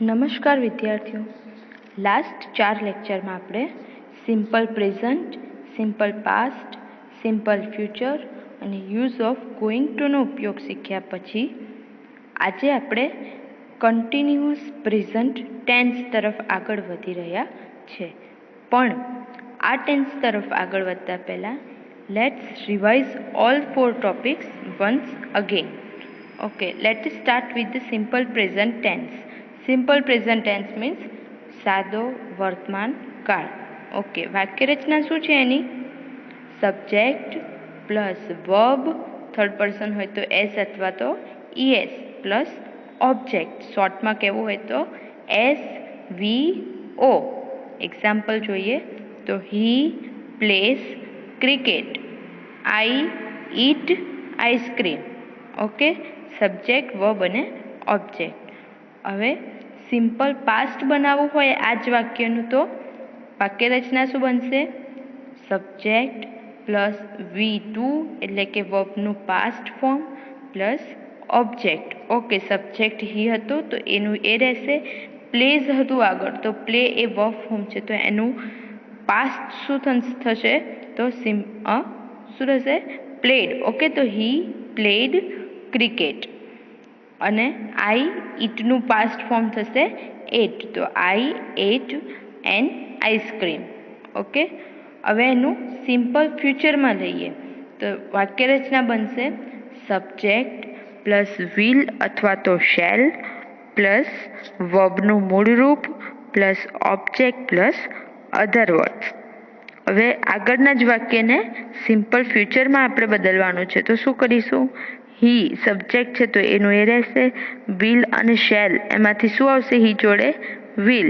નમસ્કાર વિદ્યાર્થીઓ, લાસ્ટ 4 લેક્ચરમાં આપણે simple present, simple past, simple future અને યુઝ ઓફ ગોઈંગ ટુનો ઉપયોગ શીખ્યા પછી આજે આપણે કન્ટિન્યુઅસ પ્રેઝન્ટ ટેન્સ તરફ આગળ વધી રહ્યા છે. પણ આ ટેન્સ તરફ આગળ વધતા પહેલાં let's revise all 4 topics once again. Okay, let start with the simple present tense. Simple present tense means સાદો વર્તમાન કાળ. ઓકે, વાક્યરચના શું છે એની? Subject plus verb, third person હોય તો એસ અથવા તો ઈએસ પ્લસ ઓબ્જેક્ટ, શોર્ટમાં કહેવું હોય તો એસ વી ઓ. એક્ઝામ્પલ જોઈએ તો he plays cricket, I eat ice cream. Okay, subject, verb અને ઓબ્જેક્ટ. હવે સિમ્પલ પાસ્ટ બનાવવું હોય આ જ વાક્યનું તો વાક્યરચના શું બનશે? સબ્જેક્ટ પ્લસ V2 એટલે કે વર્બનું past form plus object. Okay, subject he હતું તો એનું એ રહેશે. પ્લેઝ હતું આગળ તો પ્લે એ વર્બ ફોર્મ છે તો એનું પાસ્ટ શું થશે? તો શું રહેશે? પ્લેડ. ઓકે, તો હી પ્લેડ ક્રિકેટ. અને આઈ ઈટનું પાસ્ટ ફોર્મ થશે એટ, તો આઈ એટ એન આઈસ્ક્રીમ. ઓકે, હવે એનું સિમ્પલ ફ્યુચરમાં લઈએ તો વાક્યરચના બનશે સબ્જેક્ટ પ્લસ વિલ અથવા તો શેલ પ્લસ વર્બનું મૂળરૂપ plus object plus other words. હવે આગળના જ વાક્યને સિમ્પલ ફ્યુચરમાં આપણે બદલવાનું છે તો શું કરીશું? હી સબ્જેક્ટ છે તો એનું એ રહેશે. વિલ અને શેલ એમાંથી શું આવશે? હી જોડે વિલ.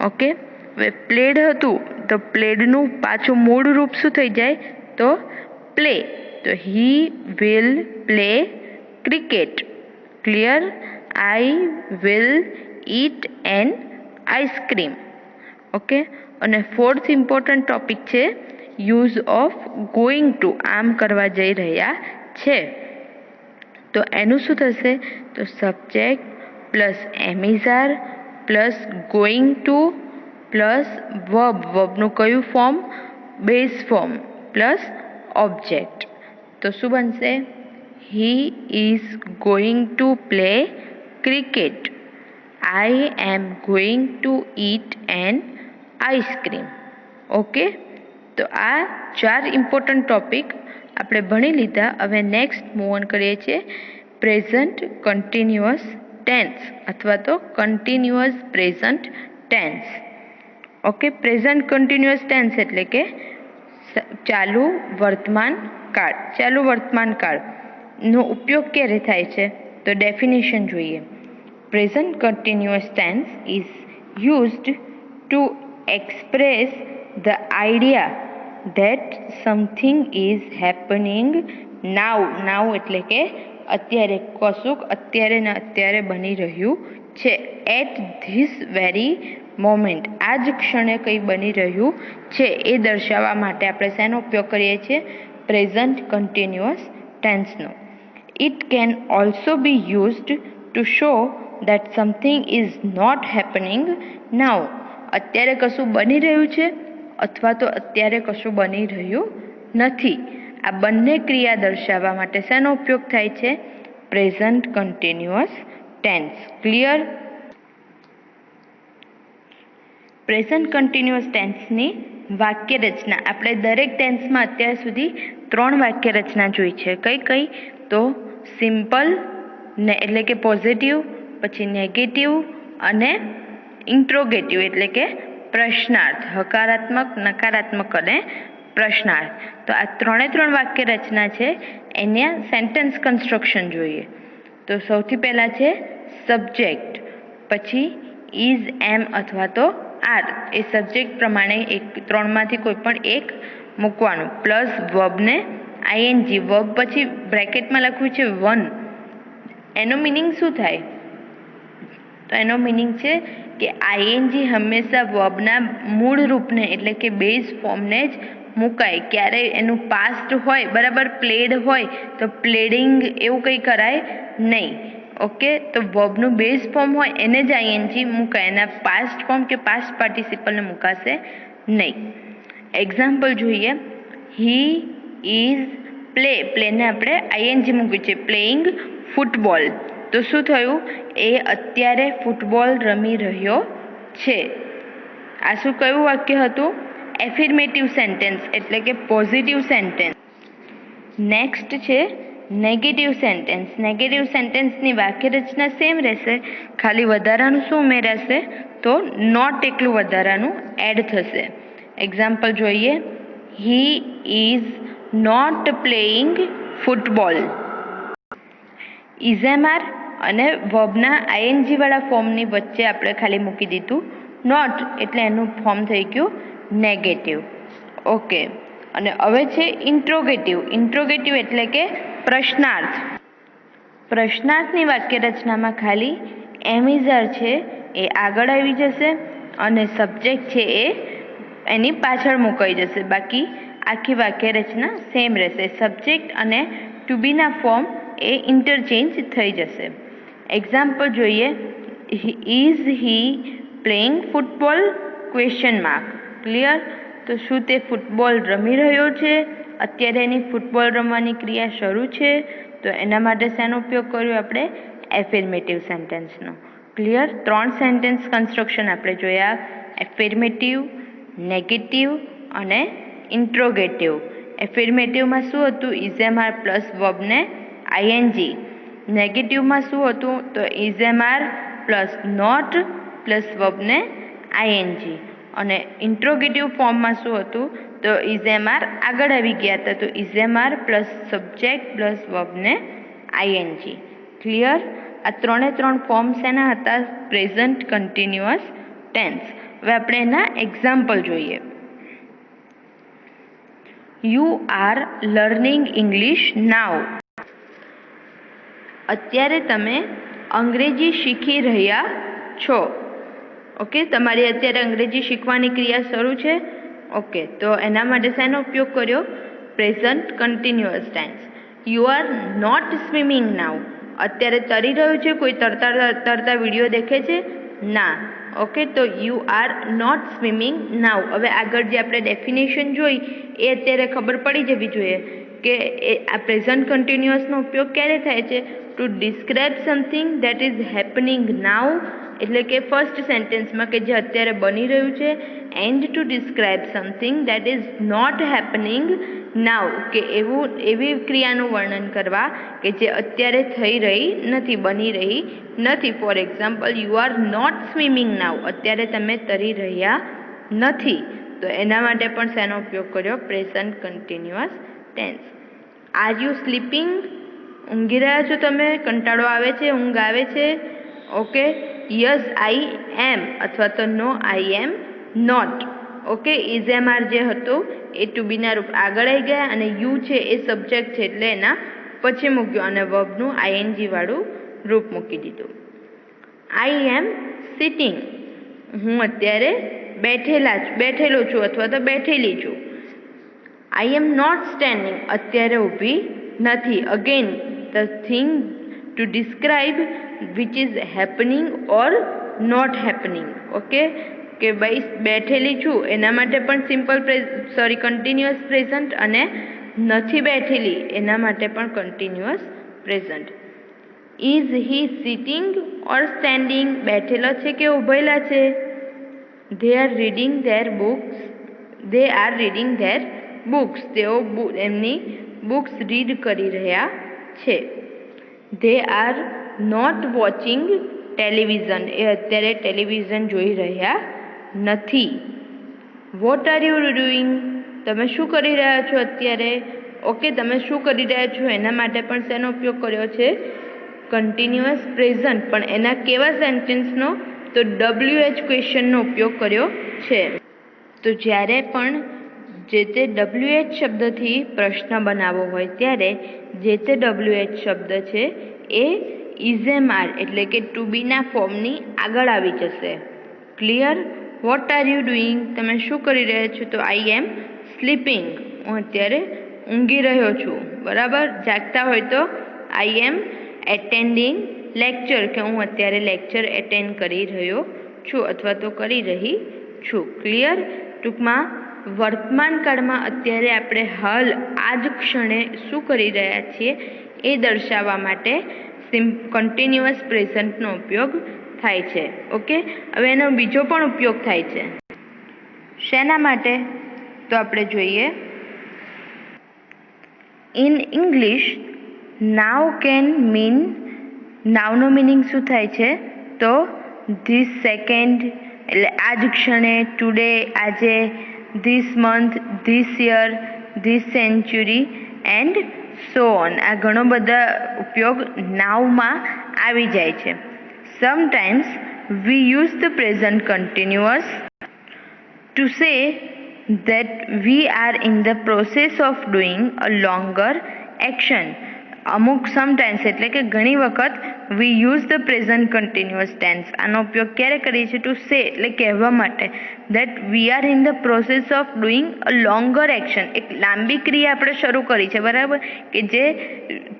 ઓકે, હવે પ્લેડ હતું તો પ્લેડનું પાછું મૂળ રૂપ શું થઈ જાય? તો પ્લે. તો he will play cricket. Clear? I will eat an ice cream. Okay, અને ફોર્થ ઇમ્પોર્ટન્ટ ટોપિક છે યુઝ ઓફ ગોઈંગ ટુ. આમ કરવા જઈ રહ્યા છે તો એનું શું થશે? તો subject plus am is are plus going to plus verb, વર્બનું કયું form? Base form plus object. તો શું બનશે? He is going to play cricket. I am going to eat an ice cream. Okay, તો આ 4 ઇમ્પોર્ટન્ટ ટોપિક આપણે ભણી લીધા. હવે નેક્સ્ટ મૂવ ઓન કરીએ છીએ પ્રેઝન્ટ કન્ટિન્યુઅસ ટેન્સ અથવા તો continuous present tense. Okay, present continuous tense એટલે કે ચાલુ વર્તમાન કાળ. ચાલુ વર્તમાન કાળનો ઉપયોગ ક્યારે થાય છે? તો ડેફિનેશન જોઈએ. Present continuous tense is used to express the idea that something is happening now. Now એટલે કે અત્યારે, કશુંક અત્યારે ને અત્યારે બની રહ્યું છે. એટ ધીસ વેરી મોમેન્ટ, આ જ ક્ષણે કંઈ બની રહ્યું છે એ દર્શાવવા માટે આપણે શેનો ઉપયોગ કરીએ છીએ? પ્રેઝન્ટ કન્ટિન્યુઅસ ટેન્સનો. It can also be used to show that something is not happening now. અત્યારે કશું બની રહ્યું છે અથવા તો અત્યારે કશું બની રહ્યું નથી. આ બંને ક્રિયા દર્શાવવા માટે શેનો ઉપયોગ થાય છે? Present continuous tense. Clear? Present continuous ટેન્સની વાક્યરચના આપણે દરેક ટેન્સમાં અત્યાર સુધી 3 વાક્યરચના જોઈ છે. કઈ કઈ? તો સિમ્પલ એટલે કે પોઝિટિવ, પછી નેગેટિવ અને ઇન્ટ્રોગેટિવ એટલે કે પ્રશ્નાર્થ. હકારાત્મક, નકારાત્મક અને પ્રશ્નાર્થ. તો આ 3 વાક્યરચના છે એના સેન્ટેન્સ કન્સ્ટ્રક્શન જોઈએ. તો સૌથી પહેલાં છે સબ્જેક્ટ, પછી ઇઝ, એમ અથવા તો આર. એ સબ્જેક્ટ પ્રમાણે 3માંથી કોઈ પણ એક મૂકવાનું. પ્લસ વર્બને આઈએનજી, વર્બ પછી બ્રેકેટમાં લખ્યું છે વન. એનો મિનિંગ શું થાય? તો એનો મિનિંગ છે કે આઈએનજી હંમેશા વર્બના મૂળ રૂપને એટલે કે બેઝ ફોર્મને જ મુકાય. ક્યારેય એનું પાસ્ટ હોય, બરાબર, પ્લેડ હોય તો પ્લેડિંગ એવું કંઈ કરાય નહીં. ઓકે, તો વર્બનું બેઝ ફોર્મ હોય એને જ આઈએનજી મૂકાય, એના પાસ્ટ ફોર્મ કે પાસ્ટ પાર્ટિસિપલને મૂકાશે નહીં. એક્ઝામ્પલ જોઈએ. હી ઇઝ પ્લેને આપણે આઈએનજી મૂક્યું છે, પ્લેઇંગ ફૂટબોલ. તો શું થયું? એ અત્યારે ફૂટબોલ રમી રહ્યો છે. આ શું કયું વાક્ય હતું? એફિર્મેટિવ સેન્ટેન્સ એટલે કે પોઝિટિવ સેન્ટેન્સ. નેક્સ્ટ છે નેગેટિવ સેન્ટેન્સ. નેગેટિવ સેન્ટેન્સની વાક્ય રચના સેમ રહેશે, ખાલી વધારાનું શું ઉમેરાશે? તો નોટ એટલું વધારાનું એડ થશે. એક્ઝામ્પલ જોઈએ. He is not playing football. Is am are અને વર્બના આઈએનજી વાળા ફોર્મની વચ્ચે આપણે ખાલી મૂકી દીધું નોટ, એટલે એનું ફોર્મ થઈ ગયું નેગેટિવ. ઓકે, અને હવે છે ઇન્ટ્રોગેટિવ. ઇન્ટ્રોગેટિવ એટલે કે પ્રશ્નાર્થ. પ્રશ્નાર્થની વાક્ય રચનામાં ખાલી એમિઝર છે એ આગળ આવી જશે અને સબ્જેક્ટ છે એ એની પાછળ મુકાઈ જશે. બાકી આખી વાક્ય રચના સેમ રહેશે. સબ્જેક્ટ અને ટુ બીના ફોર્મ એ ઇન્ટરચેન્જ થઈ જશે. એક્ઝામ્પલ જોઈએ. Is he playing football? Question mark. Clear? તો શું તે ફૂટબોલ રમી રહ્યો છે? અત્યારે એની ફૂટબોલ રમવાની ક્રિયા શરૂ છે. તો એના માટે શેનો ઉપયોગ કર્યો આપણે? એફિર્મેટિવ સેન્ટેન્સનો. ક્લિયર? 3 સેન્ટેન્સ કન્સ્ટ્રક્શન આપણે જોયા. એફિર્મેટિવ, નેગેટિવ અને ઇન્ટ્રોગેટિવ. એફિર્મેટિવમાં શું હતું? ઇઝેમઆર પ્લસ વર્બને આઈએનજી. નેગેટિવમાં શું હતું? તો ઇઝેમઆર પ્લસ નોટ પ્લસ વર્બને આઈએનજી. અને ઇન્ટ્રોગેટિવ ફોર્મમાં શું હતું? તો ઇઝેમઆર આગળ આવી ગયા હતા, તો ઇઝેમઆર પ્લસ સબ્જેક્ટ પ્લસ વર્બને આઈએનજી. ક્લિયર? આ 3 ફોર્મ શેના હતા? Present continuous tense. હવે આપણે એના એક્ઝામ્પલ જોઈએ. You are learning English now. અત્યારે તમે અંગ્રેજી શીખી રહ્યા છો. ઓકે, તમારી અત્યારે અંગ્રેજી શીખવાની ક્રિયા શરૂ છે. ઓકે, તો એના માટે શેનો ઉપયોગ કર્યો? Present continuous tense. You are not swimming now. અત્યારે તરી રહ્યું છે? કોઈ તરતા વિડીયો દેખે છે? ના. ઓકે, તો યુ આર નોટ સ્વિમિંગ નાઉ. હવે આગળ જે આપણે ડેફિનેશન જોઈ એ અત્યારે ખબર પડી જવી જોઈએ કે આ પ્રેઝન્ટ કન્ટિન્યુઅસનો ઉપયોગ ક્યારે થાય છે? To describe something that is happening now, એટલે કે ફર્સ્ટ સેન્ટેન્સમાં કે જે અત્યારે બની રહ્યું છે. And to describe something that is not happening now, કે એવી ક્રિયાનું વર્ણન કરવા કે જે અત્યારે થઈ રહી નથી, બની રહી નથી. For example, you are not swimming now. અત્યારે તમે તરી રહ્યા નથી. તો એના માટે પણ શેનો ઉપયોગ કર્યો? Present continuous tense. Are you sleeping? ઊંઘી રહ્યા છો તમે? કંટાળો આવે છે? ઊંઘ આવે છે? ઓકે, યસ આઈ એમ અથવા તો નો આઈ એમ નોટ. ઓકે, ઇઝેમઆર જે હતું એ ટુ બીના રૂપ આગળ આવી ગયા અને યુ છે એ સબ્જેક્ટ છે એટલે એના પછી મૂક્યો અને વર્બનું આઈએનજી વાળું રૂપ મૂકી દીધું. I am sitting. હું અત્યારે બેઠેલો છું અથવા તો બેઠેલી છું. I am not standing. અત્યારે ઊભી નથી. Again the thing to describe which is happening or not happening. Okay, કે ભાઈ બેઠેલી છું એના માટે પણ કન્ટિન્યુઅસ પ્રેઝન્ટ, અને નથી બેઠેલી એના માટે પણ continuous present. Is he sitting or standing? બેઠેલો છે કે ઊભેલા છે? They are reading their books. તેઓ એમની બુક્સ રીડ કરી રહ્યા છે. They are not watching television. એ અત્યારે ટેલિવિઝન જોઈ રહ્યા નથી. What are you doing? તમે શું કરી રહ્યા છો અત્યારે? ઓકે, તમે શું કરી રહ્યા છો એના માટે પણ શેનો ઉપયોગ કર્યો છે? Continuous present. પણ એના કેવા સેન્ટેન્સનો? તો WH ક્વેશ્ચનનો ઉપયોગ કર્યો છે. તો જ્યારે પણ જે તે WH શબ્દથી પ્રશ્ન બનાવવો હોય ત્યારે જે તે WH શબ્દ છે એ ઇઝેમઆર એટલે કે ટુ બીના ફોર્મની આગળ આવી જશે. Clear? Vote are you doing? તમે શું કરી રહ્યા છો? તો આઈ એમ સ્લીપિંગ. હું અત્યારે ઊંઘી રહ્યો છું. બરાબર? જાગતા હોય તો આઈ એમ એટેન્ડિંગ લેક્ચર કે હું અત્યારે લેક્ચર એટેન્ડ કરી રહ્યો છું અથવા તો કરી રહી છું. ક્લિયર? ટૂંકમાં વર્તમાન કાળમાં અત્યારે આપણે હાલ આ જ ક્ષણે શું કરી રહ્યા છીએ એ દર્શાવવા માટે કન્ટિન્યુઅસ પ્રેઝન્ટનો ઉપયોગ થાય છે. ઓકે, હવે એનો બીજો પણ ઉપયોગ થાય છે. શેના માટે? તો આપણે જોઈએ. In English now can mean, નાવનો મિનિંગ શું થાય છે? તો ધીસ સેકન્ડ એટલે આ જ ક્ષણે, ટુડે આજે, this month, this year, this century and so on. આ ઘણો બધા ઉપયોગ નાવમાં આવી જાય છે. Sometimes we use the present continuous to say that we are in the process of doing a longer action. અમુક સમટાઈમ્સ એટલે કે ઘણી વખત we use the present continuous tense. આનો ઉપયોગ ક્યારે કરીએ છીએ? ટુ સે એટલે કહેવા માટે that we are in the process of doing a longer action. એક લાંબી ક્રિયા આપણે શરૂ કરી છે, બરાબર, કે જે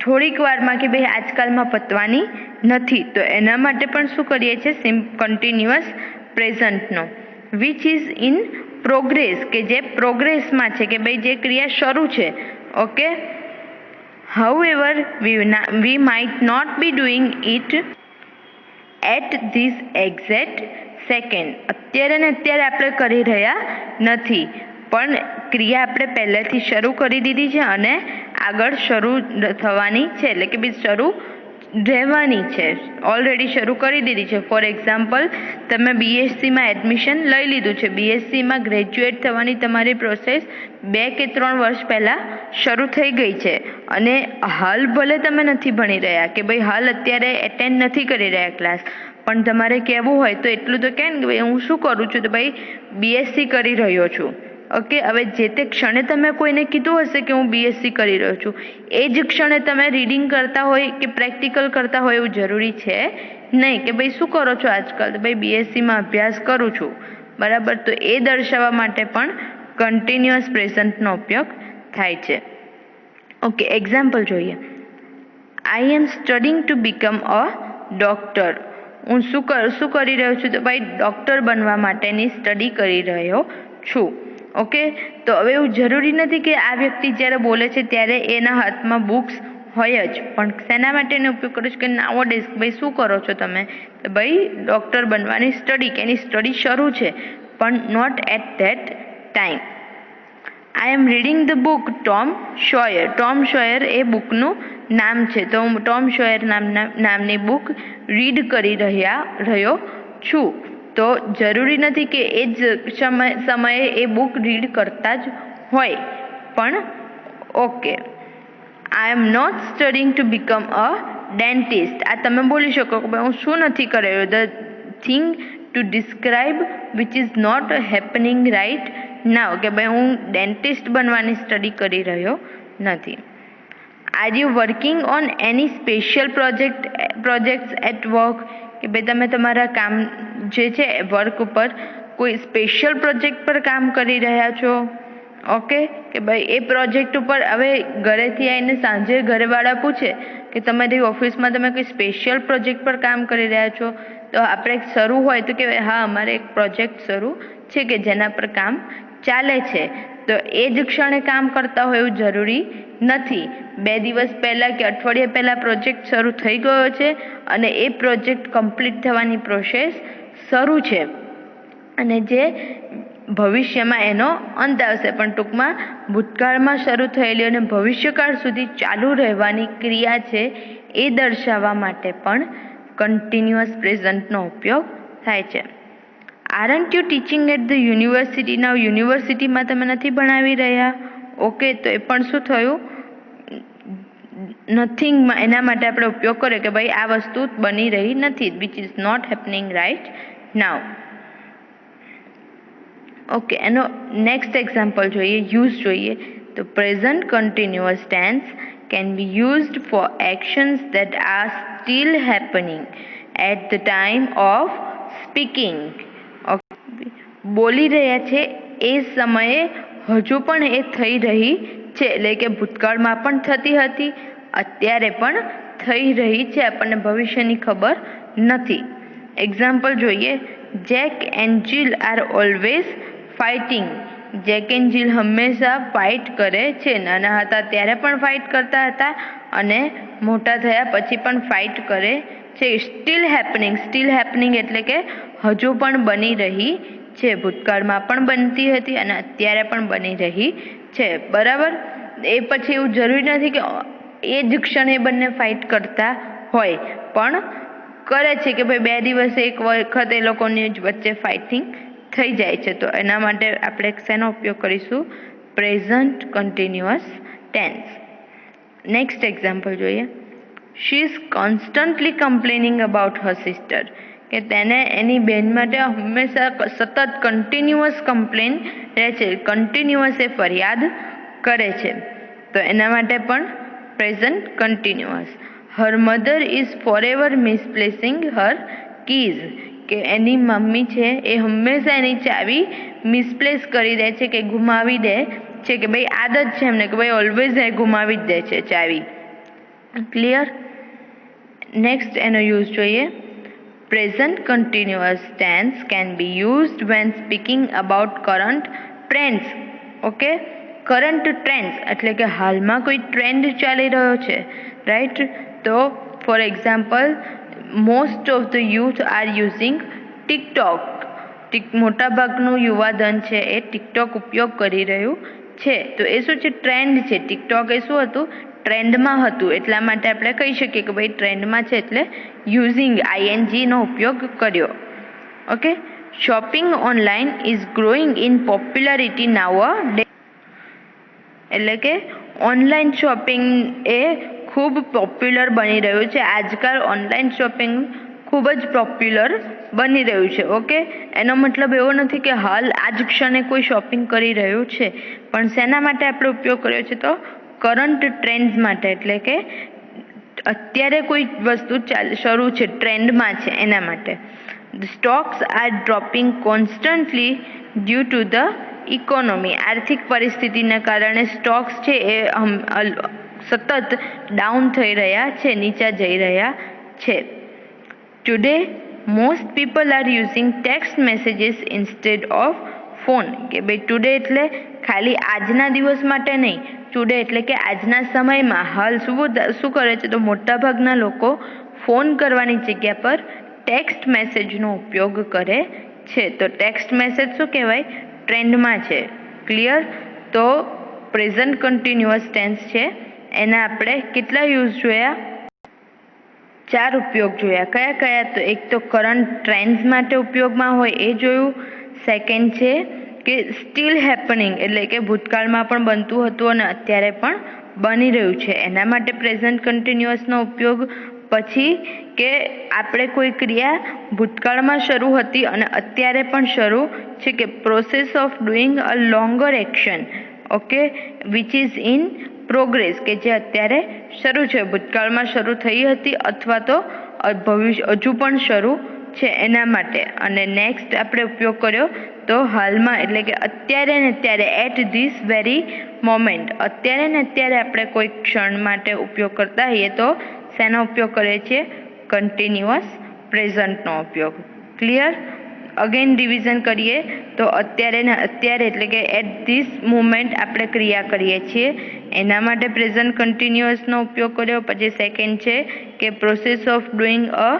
થોડીક વારમાં કે ભાઈ આજકાલમાં પતવાની નથી. તો એના માટે પણ શું કરીએ છીએ? કન્ટિન્યુઅસ પ્રેઝન્ટનો વિચ ઇઝ ઇન પ્રોગ્રેસ, કે જે પ્રોગ્રેસમાં છે, કે ભાઈ જે ક્રિયા શરૂ છે. Okay, however we might not be doing it at this exact second. અત્યારે ને અત્યારે આપણે કરી રહ્યા નથી, પણ ક્રિયા આપણે પહેલેથી શરૂ કરી દીધી છે અને આગળ શરૂ થવાની છે, એટલે કે ભાઈ શરૂ રહેવાની છે, ઓલરેડી શરૂ કરી દીધી છે. ફોર એક્ઝામ્પલ, તમે બીએસસીમાં એડમિશન લઈ લીધું છે. બીએસસીમાં ગ્રેજ્યુએટ થવાની તમારી પ્રોસેસ 2 કે 3 વર્ષ પહેલાં શરૂ થઈ ગઈ છે અને હાલ ભલે તમે નથી ભણી રહ્યા, કે ભાઈ હાલ અત્યારે એટેન્ડ નથી કરી રહ્યા ક્લાસ, પણ તમારે કહેવું હોય તો એટલું તો કહે ને કે ભાઈ હું શું કરું છું? તો ભાઈ બીએસસી કરી રહ્યો છું. ઓકે, હવે જે તે ક્ષણે તમે કોઈને કીધું હશે કે હું બીએસસી કરી રહ્યો છું, એ જ ક્ષણે તમે રીડિંગ કરતા હોય કે પ્રેક્ટિકલ કરતા હોય એવું જરૂરી છે નહીં. કે ભાઈ શું કરો છો આજકાલ? તો ભાઈ બીએસસીમાં અભ્યાસ કરું છું, બરાબર. તો એ દર્શાવવા માટે પણ કન્ટિન્યુઅસ પ્રેઝન્ટનો ઉપયોગ થાય છે. ઓકે, એક્ઝામ્પલ જોઈએ. I am studying to become a doctor. હું શું કરી રહ્યો છું? તો ભાઈ ડૉક્ટર બનવા માટેની સ્ટડી કરી રહ્યો છું. ઓકે, તો હવે એવું જરૂરી નથી કે આ વ્યક્તિ જ્યારે બોલે છે ત્યારે એના હાથમાં બુક્સ હોય જ, પણ શેના માટે એનો ઉપયોગ કરું છું? કે નાવો ડેસ્ક, ભાઈ શું કરો છો તમે? તો ભાઈ ડૉક્ટર બનવાની સ્ટડી, કે એની સ્ટડી શરૂ છે, પણ not at that time. I am reading the book Tom Sawyer. Tom Sawyer એ બુકનું નામ છે, તો હું ટોમ સોયર નામની બુક રીડ કરી રહ્યો છું. તો જરૂરી નથી કે એ જ સમયે એ બુક રીડ કરતા જ હોય, પણ okay. I am not studying to become a dentist. આ તમે બોલી શકો કે ભાઈ હું શું નથી કરી રહ્યો? The thing to describe which is not happening right now, કે ભાઈ હું ડેન્ટિસ્ટ બનવાની સ્ટડી કરી રહ્યો નથી. Are you working on any special projects at work, કે ભાઈ તમે તમારા કામ જે છે વર્ક ઉપર કોઈ સ્પેશિયલ પ્રોજેક્ટ પર કામ કરી રહ્યા છો. ઓકે, કે ભાઈ એ પ્રોજેક્ટ ઉપર હવે ઘરેથી આવીને સાંજે ઘરવાળા પૂછે કે તમારી ઓફિસમાં તમે કોઈ સ્પેશિયલ પ્રોજેક્ટ પર કામ કરી રહ્યા છો, તો આપણે શરૂ હોય તો કે હા અમારે એક પ્રોજેક્ટ શરૂ છે કે જેના પર કામ ચાલે છે. તો એ જ ક્ષણે કામ કરતા હોય એવું જરૂરી નથી. 2 દિવસ પહેલાં કે અઠવાડિયા પહેલાં પ્રોજેક્ટ શરૂ થઈ ગયો છે અને એ પ્રોજેક્ટ કમ્પ્લીટ થવાની પ્રોસેસ શરૂ છે અને જે ભવિષ્યમાં એનો અંત આવશે, પણ ટૂંકમાં ભૂતકાળમાં શરૂ થયેલી અને ભવિષ્યકાળ સુધી ચાલુ રહેવાની ક્રિયા છે એ દર્શાવવા માટે પણ કન્ટિન્યુઅસ પ્રેઝન્ટનો ઉપયોગ થાય છે. Aren't you teaching at the university? Now યુનિવર્સિટીમાં તમે નથી ભણાવી રહ્યા. ઓકે, તો એ પણ શું થયું? નથિંગમાં એના માટે આપણે ઉપયોગ કર્યો કે ભાઈ આ વસ્તુ બની રહી નથી, which is not happening right now. Okay, એનો નેક્સ્ટ એક્ઝામ્પલ જોઈએ, યુઝ જોઈએ. તો present continuous tense can be used for actions that are still happening at the time of speaking. બોલી રહ્યા છે એ સમયે હજુ પણ એ થઈ રહી છે, એટલે કે ભૂતકાળમાં પણ થતી હતી, અત્યારે પણ થઈ રહી છે આપણને ભવિષ્યની ખબર નથી. એક્ઝામ્પલ જોઈએ, Jack and Jill are always fighting. Jack and Jill હંમેશા ફાઇટ કરે છે. નાના હતા ત્યારે પણ ફાઇટ કરતા હતા અને મોટા થયા પછી પણ ફાઇટ કરે છે. સ્ટીલ હેપનિંગ એટલે કે હજુ પણ બની રહી છે. ભૂતકાળમાં પણ બનતી હતી અને અત્યારે પણ બની રહી છે. બરાબર. એ પછી એવું જરૂરી નથી કે એ જ ક્ષણે બંને ફાઇટ કરતા હોય, પણ કરે છે કે ભાઈ 2 દિવસે એક વખત એ લોકોની વચ્ચે ફાઇટિંગ થઈ જાય છે. તો એના માટે આપણે શેનો ઉપયોગ કરીશું? Present continuous tense. Next example જોઈએ. She is constantly complaining about her sister. કે તેને એની બહેન માટે હંમેશા સતત કન્ટિન્યુઅસ કમ્પ્લેન રહે છે. કન્ટિન્યુઅસ એ ફરિયાદ કરે છે. તો એના માટે પણ present continuous. Her mother is forever misplacing her keys. કે એની મમ્મી છે એ હંમેશા એની ચાવી મિસપ્લેસ કરી દે છે કે ગુમાવી દે છે. કે ભાઈ આદત છે એમને કે ભાઈ ઓલવેઝ એ ગુમાવી જ દે છે ચાવી. ક્લિયર? નેક્સ્ટ એનો યુઝ જોઈએ. Present continuous tense can be used when speaking about current trends. Okay, current trends એટલે કે હાલમાં કોઈ ટ્રેન્ડ ચાલી રહ્યો છે, રાઈટ? તો for example, most of the youth R using TikTok. મોટાભાગનું યુવાધન છે એ ટિકટોક ઉપયોગ કરી રહ્યું છે. તો એ શું છે? ટ્રેન્ડ છે. ટિકટોક એ શું હતું? ટ્રેન્ડમાં હતું. એટલા માટે આપણે કહી શકીએ કે ભાઈ ટ્રેન્ડમાં છે એટલે યુઝિંગ નો ઉપયોગ કર્યો. Okay. Shopping online is growing in popularity now a day. એટલે કે ઓનલાઈન શોપિંગ એ ખૂબ પોપ્યુલર બની રહ્યું છે. આજકાલ ઓનલાઈન શોપિંગ ખૂબ જ પોપ્યુલર બની રહ્યું છે. ઓકે, એનો મતલબ એવો નથી કે હાલ આ જ ક્ષણે કોઈ શોપિંગ કરી રહ્યું છે, પણ શેના માટે આપણે ઉપયોગ કર્યો છે? તો કરંટ ટ્રેન્ડ્સ માટે. એટલે કે અત્યારે કોઈ વસ્તુ શરૂ છે, ટ્રેન્ડમાં છે, એના માટે. The stocks are dropping constantly due to the economy. આર્થિક પરિસ્થિતિના કારણે સ્ટોક્સ છે એ સતત ડાઉન થઈ રહ્યા છે, નીચા જઈ રહ્યા છે. Today most people are using text messages instead of phone. કે ભાઈ ટુડે એટલે ખાલી આજના દિવસ માટે નહીં. ટુડે એટલે કે આજના સમયમાં હાલ શું કરે છે? તો મોટાભાગના લોકો ફોન કરવાની જગ્યા પર ટેક્સ્ટ મેસેજનો ઉપયોગ કરે છે. તો ટેક્સ્ટ મેસેજ શું કહેવાય? ટ્રેન્ડમાં છે. ક્લિયર? તો પ્રેઝન્ટ કન્ટિન્યુઅસ ટેન્સ છે એના આપણે કેટલા યુઝ જોયા? 4 ઉપયોગ જોયા. કયા કયા? તો એક તો કરંટ ટ્રેન્ડ્સ માટે ઉપયોગમાં હોય એ જોયું. સેકન્ડ છે કે સ્ટીલ હેપનિંગ એટલે કે ભૂતકાળમાં પણ બનતું હતું અને અત્યારે પણ બની રહ્યું છે, એના માટે પ્રેઝન્ટ કન્ટિન્યુઅસનો ઉપયોગ. પછી કે આપણે કોઈ ક્રિયા ભૂતકાળમાં શરૂ હતી અને અત્યારે પણ શરૂ છે, કે process of doing a longer action. Okay, which is in progress. કે જે અત્યારે શરૂ છે, ભૂતકાળમાં શરૂ થઈ હતી અથવા તો હજુ પણ શરૂ છે, એના માટે. અને નેક્સ્ટ આપણે ઉપયોગ કર્યો તો હાલમાં એટલે કે અત્યારે ને અત્યારે, એટ ધીસ વેરી મોમેન્ટ. અત્યારે ને અત્યારે આપણે કોઈ ક્ષણ માટે ઉપયોગ કરતા હોઈએ તો શેનો ઉપયોગ કરીએ છીએ? કન્ટિન્યુઅસ પ્રેઝન્ટનો ઉપયોગ. ક્લિયર? અગેન રિવિઝન કરીએ તો અત્યારે ને અત્યારે એટલે કે એટ ધીસ મોમેન્ટ આપણે ક્રિયા કરીએ છીએ, એના માટે પ્રેઝન્ટ કન્ટિન્યુઅસનો ઉપયોગ કર્યો. પછી સેકન્ડ છે કે process of doing a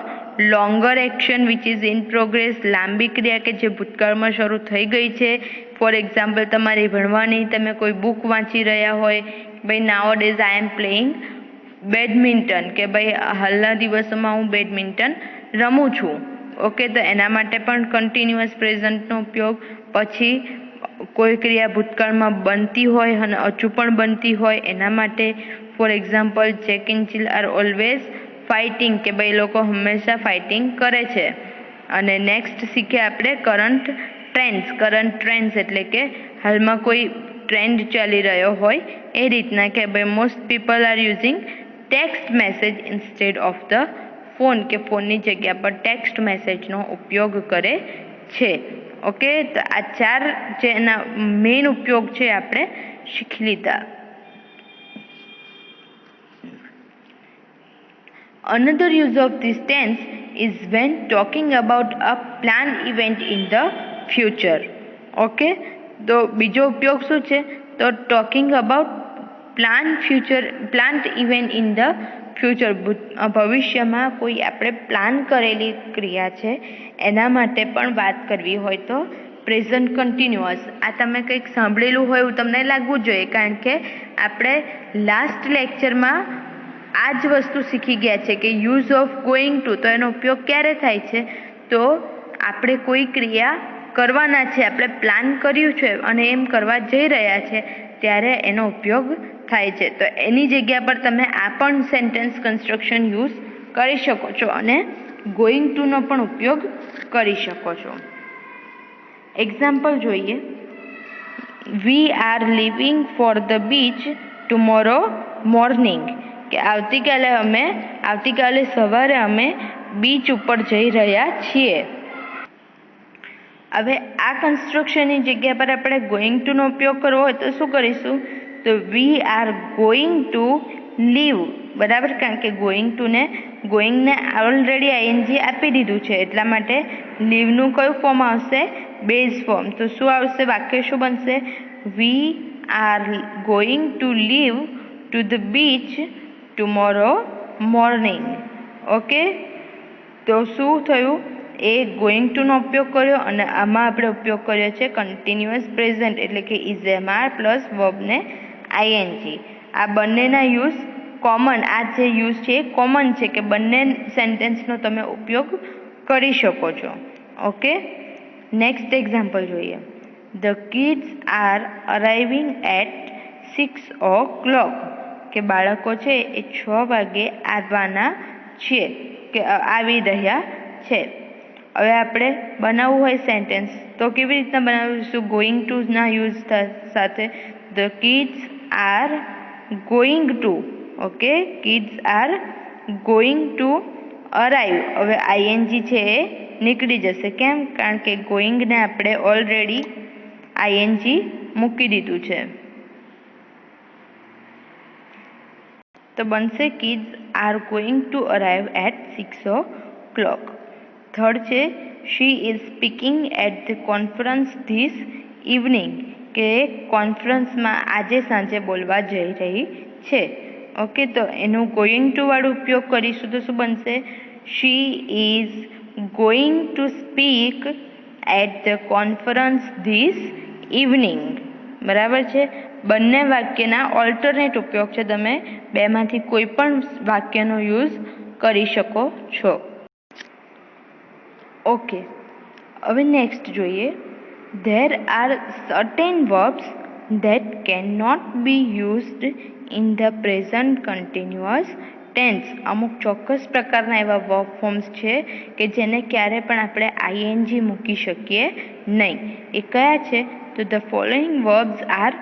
longer action which is in progress. લાંબી ક્રિયા કે જે ભૂતકાળમાં શરૂ થઈ ગઈ છે. ફોર એક્ઝામ્પલ, તમારી ભણવાની તમે કોઈ બુક વાંચી રહ્યા હોય, ભાઈ nowadays I am playing badminton. કે ભાઈ હાલના દિવસોમાં હું બેડમિન્ટન રમું છું. ઓકે, તો એના માટે પણ કન્ટિન્યુઅસ પ્રેઝન્ટનો ઉપયોગ. પછી કોઈ ક્રિયા ભૂતકાળમાં બનતી હોય અને હજુ પણ બનતી હોય એના માટે. For example, Jack and Jill are always fighting. કે ભાઈ લોકો હંમેશા ફાઇટિંગ કરે છે. અને નેક્સ્ટ શીખ્યા આપણે કરંટ ટ્રેન્ડ્સ. કરંટ ટ્રેન્ડ્સ એટલે કે હાલમાં કોઈ ટ્રેન્ડ ચાલી રહ્યો હોય એ રીતના. કે ભાઈ most people are using text message instead of the phone. કે ફોનની જગ્યા પર ટેક્સ્ટ મેસેજનો ઉપયોગ કરે છે. ઓકે, તો આ 4 જે એના મેઇન ઉપયોગ છે આપણે શીખી લીધા. Another use of this tense is when talking about a planned event in the future. Okay, તો બીજો ઉપયોગ શું છે? તો talking about plant event in the future. ભવિષ્યમાં કોઈ આપણે પ્લાન કરેલી ક્રિયા છે એના માટે પણ વાત કરવી હોય તો પ્રેઝન્ટ કન્ટિન્યુઅસ. આ તમે કંઈક સાંભળેલું હોય એવું તમને લાગવું જોઈએ, કારણ કે આપણે લાસ્ટ લેક્ચરમાં આ જ વસ્તુ શીખી ગયા છે કે યુઝ ઓફ ગોઈંગ ટુ. તો એનો ઉપયોગ ક્યારે થાય છે? તો આપણે કોઈ ક્રિયા કરવાના છે, આપણે પ્લાન કર્યું છે અને એમ કરવા જઈ રહ્યા છે ત્યારે એનો ઉપયોગ થાય છે. તો એની જગ્યા પર તમે આ પણ સેન્ટેન્સ કન્સ્ટ્રક્શન યુઝ કરી શકો છો અને ગોઈંગ ટુનો પણ ઉપયોગ કરી શકો છો. એક્ઝામ્પલ જોઈએ. We are leaving for the beach tomorrow morning. કે આવતીકાલે સવારે અમે બીચ ઉપર જઈ રહ્યા છીએ. હવે આ કન્સ્ટ્રક્શનની જગ્યા પર આપણે ગોઈંગ ટુનો ઉપયોગ કરવો હોય તો શું કરીશું? તો we are going to leave. બરાબર, કારણ કે ગોઈંગને ઓલરેડી આઈએનજી આપી દીધું છે, એટલા માટે લીવનું કયું ફોર્મ આવશે? Base form. તો શું આવશે? વાક્ય શું બનશે? We are going to leave to the beach tomorrow morning. Okay, તો શું થયું? એ ગોઈંગ ટુનો ઉપયોગ કર્યો અને આમાં આપણે ઉપયોગ કર્યો છે કન્ટિન્યુઅસ પ્રેઝન્ટ, એટલે કે ઇઝએમઆર પ્લસ વર્બને આઈએનજી. આ બંનેના યુઝ કોમન, આ જે યુઝ છે એ કોમન છે કે બંને સેન્ટેન્સનો તમે ઉપયોગ કરી શકો છો. ઓકે, નેક્સ્ટ એક્ઝામ્પલ જોઈએ. The kids are arriving at 6 o'clock. કે બાળકો છે એ 6 વાગે આવવાના છે કે આવી રહ્યા છે. હવે આપણે બનાવવું હોય સેન્ટેન્સ તો કેવી રીતના બનાવીશું? ગોઈંગ ટુના યુઝ સાથે. The kids are going two. Okay, kids are going to arrive. હવે આઈએનજી છે એ નીકળી જશે. કેમ? કારણ કે ગોઈંગને આપણે ઓલરેડી આઈએનજી મૂકી દીધું છે. તો બનશે kids are going to arrive at 6 o'clock. Third છે she is speaking at the conference this evening. કે કોન્ફરન્સમાં આજે સાંજે બોલવા જઈ રહી છે. ઓકે, તો એનું ગોઈંગ ટુ વાળું ઉપયોગ કરીશું તો શું બનશે? She is going to speak at the conference this evening. બરાબર છે. બંને વાક્યના ઓલ્ટરનેટ ઉપયોગ છે. તમે બેમાંથી કોઈ પણ વાક્યનો યુઝ કરી શકો છો. ઓકે, હવે નેક્સ્ટ જોઈએ. There are certain verbs that can not be used in the present continuous tense. અમુક ચોક્કસ પ્રકારના એવા વર્બ ફોર્મ્સ છે કે જેને ક્યારે પણ આપણે આઈએનજી મૂકી શકીએ નહીં. એ કયા છે? તો the following verbs are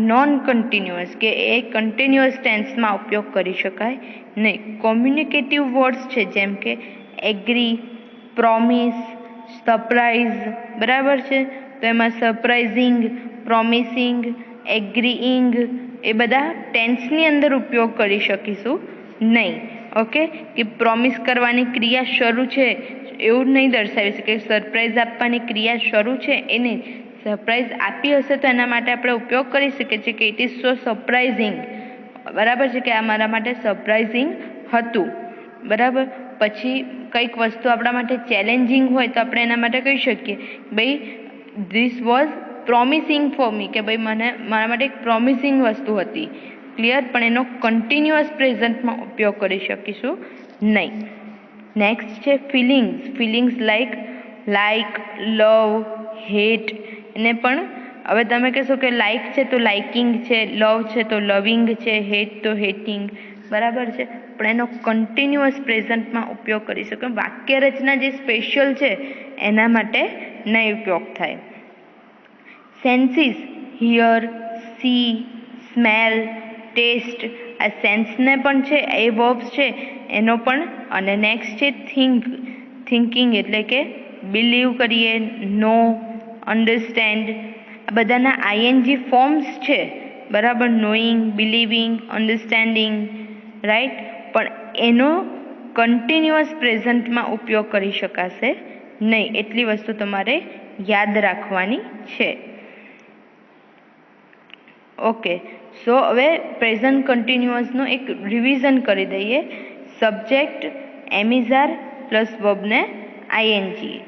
non continuous. કે એ કન્ટિન્યુઅસ ટેન્સમાં ઉપયોગ કરી શકાય નહીં. કોમ્યુનિકેટિવ વર્ડ્સ છે, જેમ કે એગ્રી, પ્રોમિસ, સરપ્રાઇઝ. બરાબર છે. તો એમાં સરપ્રાઇઝિંગ, પ્રોમિસિંગ, એગ્રીઇંગ એ બધા ટેન્સની અંદર ઉપયોગ કરી શકીશું નહીં. ઓકે, કે પ્રોમિસ કરવાની ક્રિયા શરૂ છે એવું નહીં દર્શાવી શકે. સરપ્રાઇઝ આપવાની ક્રિયા શરૂ છે એ નહીં. સરપ્રાઇઝ આપી હશે તો એના માટે આપણે ઉપયોગ કરી શકીએ છીએ કે ઇટ ઇઝ સો સરપ્રાઇઝિંગ. બરાબર છે, કે આ મારા માટે સરપ્રાઇઝિંગ હતું. બરાબર. પછી કંઈક વસ્તુ આપણા માટે ચેલેન્જિંગ હોય તો આપણે એના માટે કહી શકીએ ભાઈ this was promising for me. કે ભાઈ મારા માટે એક પ્રોમિસિંગ વસ્તુ હતી. ક્લિયર? પણ એનો કન્ટિન્યુઅસ પ્રેઝન્ટમાં ઉપયોગ કરી શકીશું નહીં. નેક્સ્ટ છે ફિલિંગ્સ. ફિલિંગ્સ લાઈક લવ, હેટ. એને પણ હવે તમે કહેશો કે લાઈક છે તો લાઇકિંગ છે, લવ છે તો લવિંગ છે, હેટ તો હેટિંગ. બરાબર છે. પણ એનો કન્ટિન્યુઅસ પ્રેઝન્ટમાં ઉપયોગ કરી શકો. વાક્ય રચના જે સ્પેશિયલ છે એના માટે નહીં ઉપયોગ થાય. Senses hear, see, smell, taste. આ સેન્સને પણ છે એ વર્બ્સ છે એનો પણ. અને નેક્સ્ટ છે થિંકિંગ એટલે કે બિલીવ કરીએ, નો, અન્ડરસ્ટેન્ડ. આ બધાના આઈએનજી ફોર્મ્સ છે. બરાબર. Knowing, believing, understanding. રાઈટ. પણ એનો કન્ટિન્યુઅસ પ્રેઝન્ટમાં ઉપયોગ કરી શકાશે નહીં. એટલી વસ્તુ તમારે યાદ રાખવાની છે. ઓકે, સો હવે પ્રેઝન્ટ કન્ટિન્યુઅસનું એક રિવિઝન કરી દઈએ. સબ્જેક્ટ એમિઝાર પ્લસ વર્બને આઈએનજી.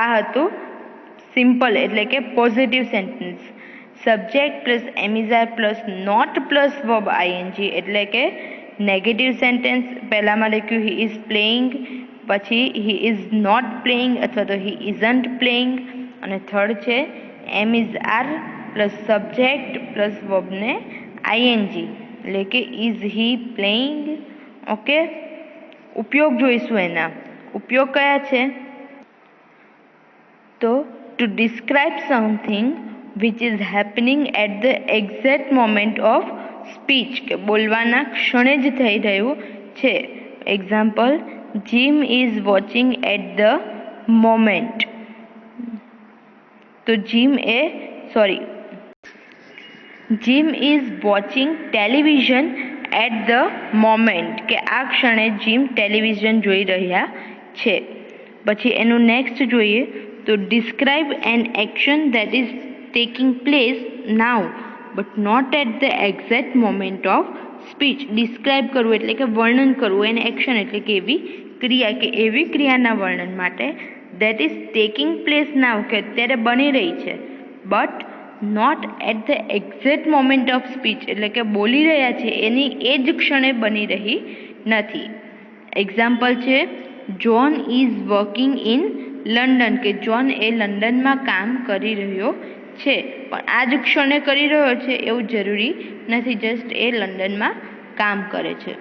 આ હતું સિમ્પલ એટલે કે positive sentence. Subject plus am is are plus not plus verb ING એટલે કે નેગેટિવ સેન્ટેન્સ. પહેલામાં લખ્યું હી ઇઝ પ્લેઇંગ, પછી હી ઇઝ નોટ પ્લેઇંગ અથવા તો હી ઇઝન્ટ પ્લેઇંગ. અને થર્ડ છે એમિઝાર પ્લસ સબ્જેક્ટ પ્લસ વર્બને આઈએનજી એટલે કે ઇઝ હી પ્લેઇંગ. ઓકે, ઉપયોગ જોઈશું. એના ઉપયોગ કયા છે? તો to describe something which is happening at the exact moment of speech, કે બોલવાના ક્ષણે જ થઈ રહ્યું છે. Example, Jim is watching at the moment. તો Jim is watching television at the moment, કે આ ક્ષણે જીમ ટેલિવિઝન જોઈ રહ્યા છે. પછી એનું નેક્સ્ટ જોઈએ તો describe an action that is taking place now but not at the exact moment of speech. Describe કરવું એટલે કે વર્ણન કરવું, એને એક્શન એટલે કે એવી ક્રિયા, કે એવી ક્રિયાના વર્ણન માટે that is taking place now, કે અત્યારે બની રહી છે, but not at the exact moment of speech એટલે કે બોલી રહ્યા છે એની એ જ ક્ષણે બની રહી નથી. એક્ઝામ્પલ છે John is working in London, કે જોન એ લંડનમાં કામ કરી રહ્યો છે, પણ આ જ ક્ષણે કરી રહ્યો છે એવું જરૂરી નથી, જસ્ટ એ લંડનમાં કામ કરે છે.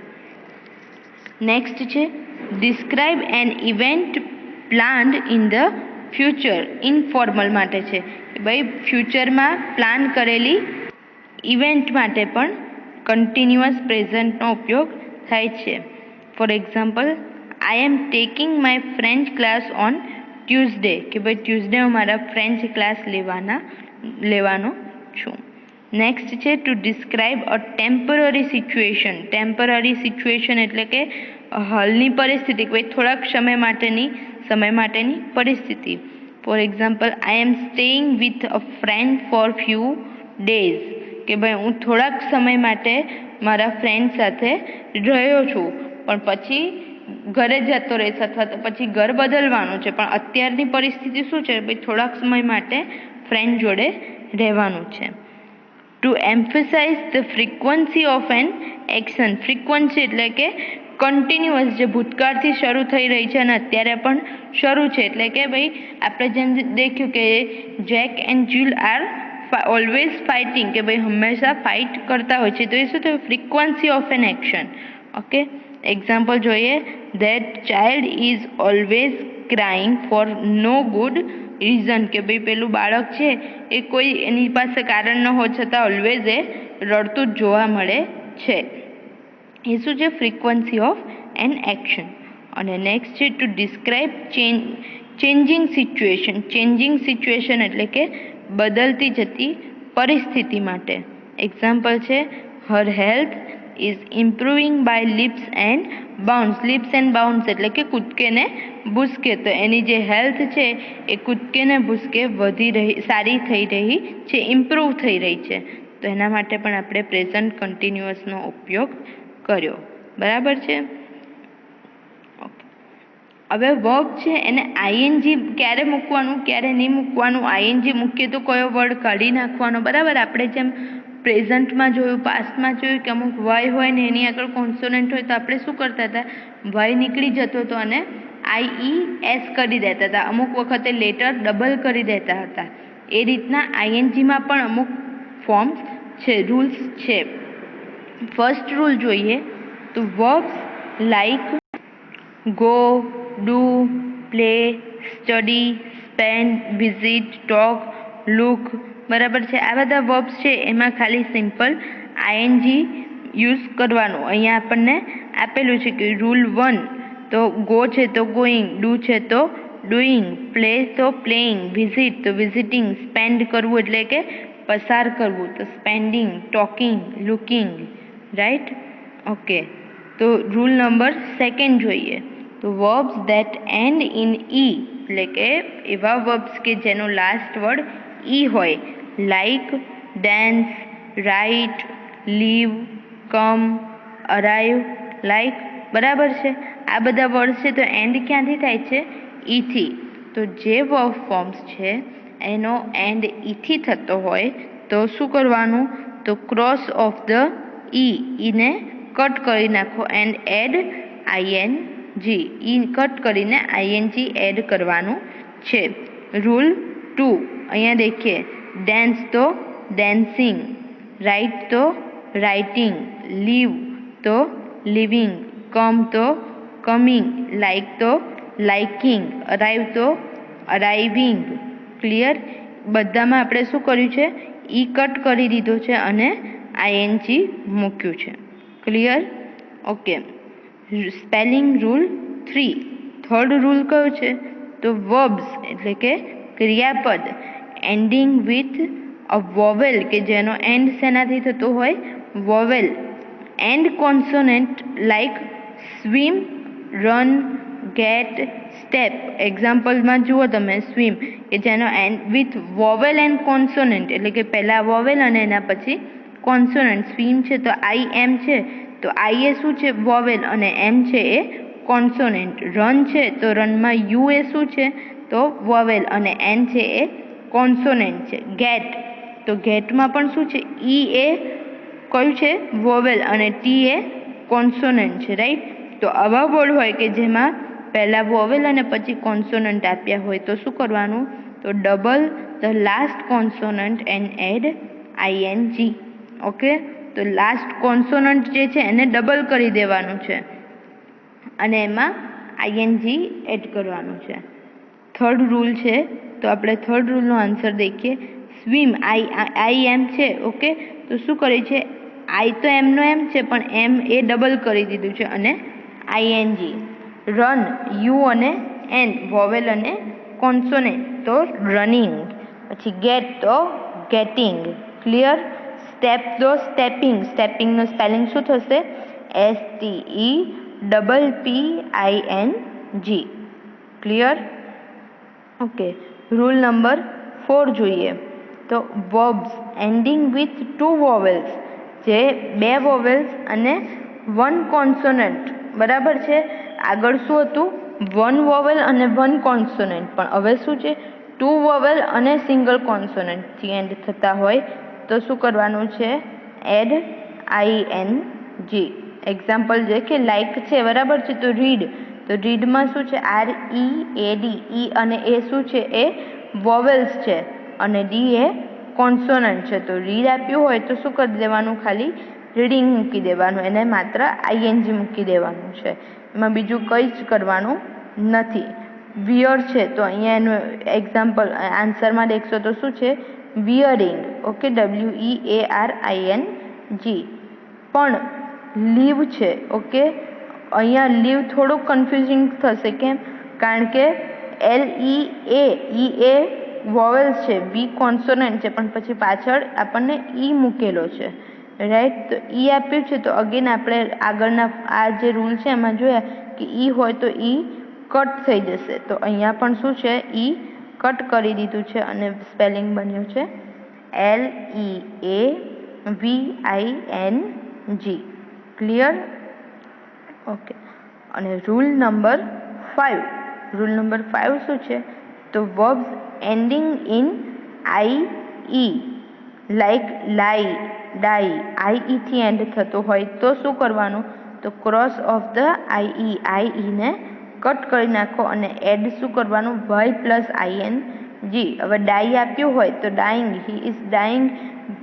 નેક્સ્ટ છે describe an event planned in the future. Informal માટે છે કે ભાઈ ફ્યુચરમાં પ્લાન કરેલી ઇવેન્ટ માટે પણ કન્ટિન્યુઅસ પ્રેઝન્ટનો ઉપયોગ થાય છે. For example, I am taking my French class on Tuesday, કે ભાઈ ટ્યુઝડે હું મારા ફ્રેન્ચ ક્લાસ લેવાનો છું. નેક્સ્ટ છે to describe a temporary situation. Temporary situation એટલે કે હાલની પરિસ્થિતિ, ભાઈ થોડાક સમય માટેની પરિસ્થિતિ. For example, I am staying with a friend for few days, કે ભાઈ હું થોડાક સમય માટે મારા ફ્રેન્ડ સાથે રહ્યો છું, પણ પછી ઘરે જતો રહીશ અથવા તો પછી ઘર બદલવાનું છે, પણ અત્યારની પરિસ્થિતિ શું છે? ભાઈ થોડાક સમય માટે ફ્રેન્ડ જોડે રહેવાનું છે. To emphasize the frequency of an action. Frequency એટલે કે કન્ટિન્યુઅસ, જે ભૂતકાળથી શરૂ થઈ રહી છે અને અત્યારે પણ શરૂ છે. એટલે કે ભાઈ આપણે જેમ દેખ્યું કે Jack and Jill are always fighting, કે ભાઈ હંમેશા ફાઇટ કરતા હોય છે, તો એ શું થયું? Frequency of an action. Okay, example જોઈએ, that child is always crying for no good reason, કે ભાઈ પેલું બાળક છે એ કોઈ એની પાસે કારણ ન હોવા છતાં ઓલવેઝ એ રડતું જ જોવા મળે છે. એ શું છે? Frequency of an action. અને નેક્સ્ટ છે to describe changing situation. Changing situation એટલે કે બદલતી જતી પરિસ્થિતિ માટે. એક્ઝામ્પલ છે her health is improving by leaps and bounds. Leaps and bounds એટલે કે કૂદકે ને ભૂસકે. તો એની જે હેલ્થ છે એ કૂદકે ને ભૂસકે સારી થઈ રહી છે, ઇમ્પ્રૂવ થઈ રહી છે. તો એના માટે પણ આપણે પ્રેઝન્ટ કન્ટિન્યુઅસનો ઉપયોગ કર્યો. બરાબર છે? હવે વર્બ છે એને આઈએનજી ક્યારે મૂકવાનું, ક્યારે નહીં મૂકવાનું. આઈએનજી મૂકીએ તો કયો વર્ડ કાઢી નાખવાનો. બરાબર, આપણે જેમ પ્રેઝન્ટમાં જોયું, પાસ્ટમાં જોયું કે અમુક વાય હોય ને એની આગળ કોન્સોનન્ટ હોય તો આપણે શું કરતા હતા? વાય નીકળી જતો હતો અને IES કરી દેતા હતા. અમુક વખતે લેટર ડબલ કરી દેતા હતા. એ રીતના આઈએનજીમાં પણ અમુક ફોર્મ્સ છે, રૂલ્સ છે. ફર્સ્ટ રૂલ જોઈએ તો verbs like go, do, play, study, spend, visit, talk, look, બરાબર છે. આ બધા વર્બ્સ છે એમાં ખાલી સિમ્પલ આઈએનજી યુઝ કરવાનું. અહીંયા આપણને આપેલું છે કે રૂલ 1 તો ગો છે તો ગોઈંગ, ડુ છે તો ડુઈંગ, પ્લે તો પ્લેઇંગ, વિઝિટ તો વિઝિટિંગ, સ્પેન્ડ કરવું એટલે કે પસાર કરવું તો spending, talking, looking. Right? Okay. તો રૂલ નંબર સેકન્ડ જોઈએ તો વર્બ્સ ધેટ એન્ડ ઇન ઈ એટલે કે એવા વર્બ્સ કે જેનો લાસ્ટ વર્ડ ઈ હોય લાઈક ડેન્સ રાઇટ લીવ કમ અરાઈવ લાઈક બરાબર છે આ બધા વર્ડ છે તો એન્ડ ક્યાંથી થાય છે ઈથી તો જે વર્બ ફોર્મ્સ છે એનો એન્ડ ઈથી થતો હોય તો શું કરવાનું તો ક્રોસ ઓફ ધ ઈને કટ કરી નાખો and add ING E cut કરીને આઈએનજી એડ કરવાનું છે રૂલ 2 અહીંયા देखिए ડેન્સ તો ડેન્સિંગ રાઇટ તો રાઇટિંગ લીવ તો લિવિંગ કમ તો કમિંગ લાઈક તો લાઇકિંગ અરાઈવ તો અરાઇવિંગ ક્લિયર બધામાં આપણે શું કર્યું છે ઈ કટ કરી દીધો છે અને આઈએનજી મૂક્યું છે clear okay spelling rule 3 third rule કયો છે તો વર્બ્સ એટલે કે ક્રિયાપદ એન્ડિંગ વિથ અ વોવેલ કે જેનો એન્ડ શેનાથી થતો હોય vowel and consonant like swim run get step એક્ઝામ્પલમાં જુઓ તમે સ્વિમ કે જેનો end with vowel and consonant એટલે કે પહેલાં વોવેલ અને એના પછી કોન્સોનન્ટ સ્વિમ છે તો આઈ એમ છે તો આઈ એ શું છે વોવેલ અને એમ છે એ કોન્સોનન્ટ રન છે તો રનમાં યુ એ શું છે તો વોવેલ અને એન છે એ કોન્સોનન્ટ છે ગેટ તો ગેટમાં પણ શું છે ઈ એ કયું છે વોવેલ અને ટી એ કોન્સોનન્ટ છે રાઈટ તો આવા વર્ડ હોય કે જેમાં પહેલાં વોવેલ અને પછી કોન્સોનન્ટ આપ્યા હોય તો શું કરવાનું તો double the last consonant and add ING okay તો લાસ્ટ કોન્સોનન્ટ જે છે એને ડબલ કરી દેવાનું છે અને એમાં આઈએનજી એડ કરવાનું છે થર્ડ રૂલ છે તો આપણે થર્ડ રૂલનો આન્સર દેખીએ સ્વિમ આઈ એમ છે ઓકે તો શું કરે છે આઈ તો એમનો એમ છે પણ એમ એ ડબલ કરી દીધું છે અને આઈએનજી રન યુ અને એન વોવેલ અને કોન્સોનેન્ટ તો રનિંગ પછી ગેટ તો ગેટિંગ ક્લિયર સ્ટેપ તો સ્ટેપિંગ સ્ટેપિંગનો સ્પેલિંગ શું થશે STEPPING clear okay rule number 4 જોઈએ તો વર્બ્સ એન્ડિંગ વિથ 2 વોવેલ્સ જે 2 વોવેલ્સ અને 1 કોન્સોનન્ટ બરાબર છે આગળ શું હતું 1 વોવેલ અને 1 કોન્સોનન્ટ પણ હવે શું છે 2 વોવેલ અને સિંગલ કોન્સોનન્ટથી એન્ડ થતા હોય તો શું કરવાનું છે એડ આઈએનજી એક્ઝામ્પલ છે કે લાઈક છે બરાબર છે તો રીડ તો રીડમાં શું છે READ ઈ અને એ શું છે એ વોવેલ્સ છે અને ડી એ કોન્સોનન્ટ છે તો રીડ આપ્યું હોય તો શું કરી દેવાનું ખાલી રીડિંગ મૂકી દેવાનું એને માત્ર આઈએનજી મૂકી દેવાનું છે એમાં બીજું કંઈ જ કરવાનું નથી વિયર છે તો અહીંયા એનું એક્ઝામ્પલ આન્સરમાં દેખશો તો શું છે વિયરિંગ ઓકે WEARING પણ લીવ છે ઓકે અહીંયા લીવ થોડુંક કન્ફ્યુઝિંગ થશે કેમ કારણ કે LEA વોવેલ્સ છે વી કોન્સોનન્ટ છે પણ પછી પાછળ આપણને ઈ મૂકેલો છે રાઈટ તો ઈ આપ્યું છે તો અગેન આપણે આગળના આ જે રૂલ છે એમાં જોયા કે ઈ હોય તો ઈ કટ થઈ જશે તો અહીંયા પણ શું છે ઈ કટ કરી દીધું છે અને સ્પેલિંગ બન્યું છે LEAVING ક્લિયર ઓકે અને રૂલ નંબર 5 શું છે તો verbs ending in IE like લાઈ ડાઈ IE થી એન્ડ થતો હોય તો શું કરવાનું તો ક્રોસ ઓફ ધ IE ને કટ કરી નાખો અને એડ શું કરવાનું Y+ING હવે ડાઈ આપ્યું હોય તો dying he is dying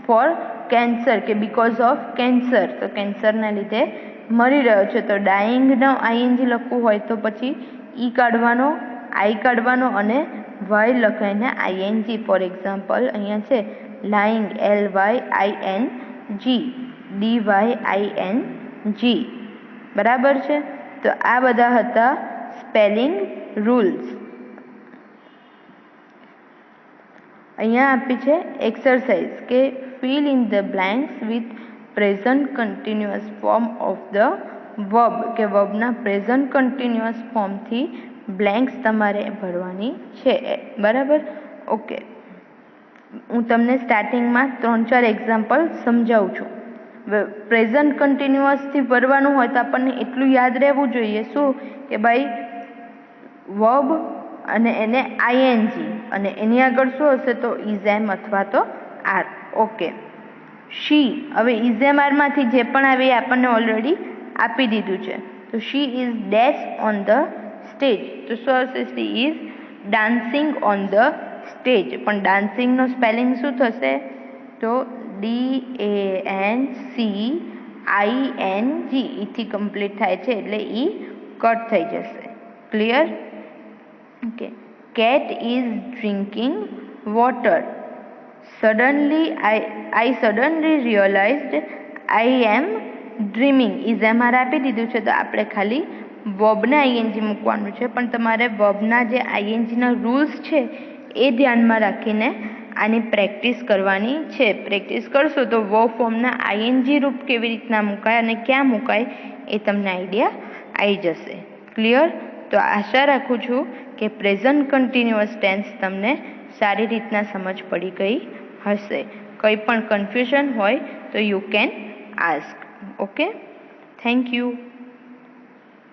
for cancer કે બીકોઝ ઓફ કેન્સર તો કેન્સરના લીધે મરી રહ્યો છે તો ડાઈંગનો ING લખવું હોય તો પછી ઈ કાઢવાનો આઈ કાઢવાનો અને વાય લખાઈને ING ફોર એક્ઝામ્પલ અહીંયા છે લાઈંગ LYING DYING બરાબર છે તો આ બધા હતા સ્પેલિંગ રૂલ્સ અહીંયા આપી છે એક્સરસાઇઝ કે fill in the blanks with present continuous form of the verb કે વર્બના પ્રેઝન્ટ કન્ટિન્યુઅસ ફોર્મથી બ્લેન્ક્સ તમારે ભરવાની છે, બરાબર. ઓકે, હું તમને સ્ટાર્ટિંગમાં 3-4 એક્ઝામ્પલ સમજાવું છું. પ્રેઝન્ટ કન્ટિન્યુઅસથી ભરવાનું હોય તો આપણને એટલું યાદ રહેવું જોઈએ શું કે ભાઈ વર્બ અને એને આઈએનજી અને એની આગળ શું હશે તો ઇઝ એમ અથવા તો આર. ઓકે, શી, હવે ઇઝ એમ આરમાંથી જે પણ આવે એ આપણને ઓલરેડી આપી દીધું છે. તો she is dash on the stage, તો શું હશે? She is dancing on the stage. પણ ડાન્સિંગનો સ્પેલિંગ શું થશે? તો DANCING થી કમ્પ્લીટ થાય છે એટલે ઈ કટ થઈ જશે. Clear? Okay. Cat is drinking water. Suddenly I suddenly realized I am dreaming. Is am are આપી દીધું છે તો આપણે ખાલી વર્બના આઈએનજી મૂકવાનું છે, પણ તમારે વર્બના જે આઈએનજીના રૂલ્સ છે એ ધ્યાનમાં રાખીને આની પ્રેક્ટિસ કરવાની છે. પ્રેક્ટિસ કરશો તો વર્બ ફોર્મના આઈએનજી રૂપ કેવી રીતના મુકાય અને ક્યાં મુકાય એ તમને આઈડિયા આવી જશે. ક્લિયર? તો આશા રાખું છું કે પ્રેઝન્ટ કન્ટિન્યુઅસ ટેન્સ તમને સારી રીતના સમજ પડી ગઈ હશે. કંઈ પણ કન્ફ્યુઝન હોય તો you can ask. Okay, thank you.